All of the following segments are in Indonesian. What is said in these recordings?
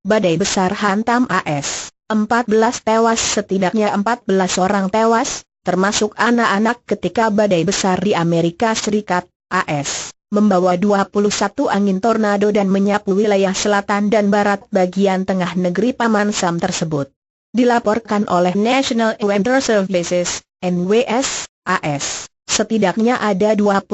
Badai besar hantam AS. 14 tewas. Setidaknya 14 orang tewas, termasuk anak-anak ketika badai besar di Amerika Serikat, AS, membawa 21 angin tornado dan menyapu wilayah selatan dan barat bagian tengah negeri Paman Sam tersebut. Dilaporkan oleh National Weather Services, NWS, AS, setidaknya ada 21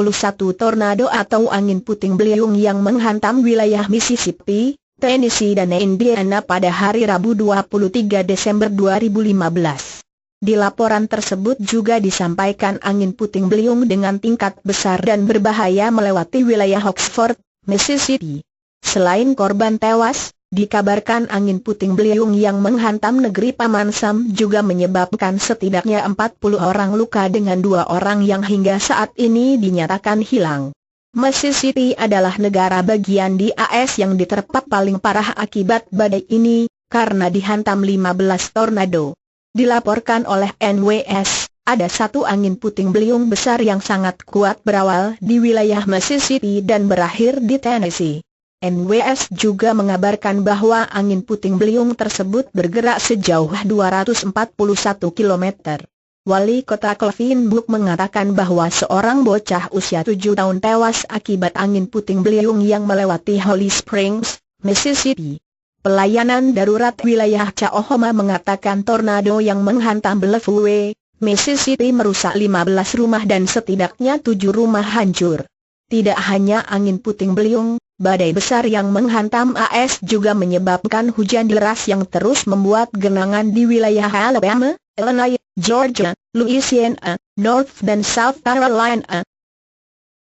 tornado atau angin puting beliung yang menghantam wilayah Mississippi, Tennessee dan Indiana pada hari Rabu 23 Desember 2015. Di laporan tersebut juga disampaikan angin puting beliung dengan tingkat besar dan berbahaya melewati wilayah Oxford, Mississippi. Selain korban tewas, dikabarkan angin puting beliung yang menghantam negeri Paman Sam juga menyebabkan setidaknya 40 orang luka dengan 2 orang yang hingga saat ini dinyatakan hilang. Mississippi adalah negara bagian di AS yang diterpa paling parah akibat badai ini, karena dihantam 15 tornado. Dilaporkan oleh NWS, ada satu angin puting beliung besar yang sangat kuat berawal di wilayah Mississippi dan berakhir di Tennessee. NWS juga mengabarkan bahwa angin puting beliung tersebut bergerak sejauh 241 km. Wali kota Cleveland Book mengatakan bahwa seorang bocah usia 7 tahun tewas akibat angin puting beliung yang melewati Holly Springs, Mississippi. Pelayanan darurat wilayah Oklahoma mengatakan tornado yang menghantam Bellevue, Mississippi merusak 15 rumah dan setidaknya 7 rumah hancur. Tidak hanya angin puting beliung, badai besar yang menghantam AS juga menyebabkan hujan deras yang terus membuat genangan di wilayah Alabama, Illinois, Georgia, Louisiana, North dan South Carolina,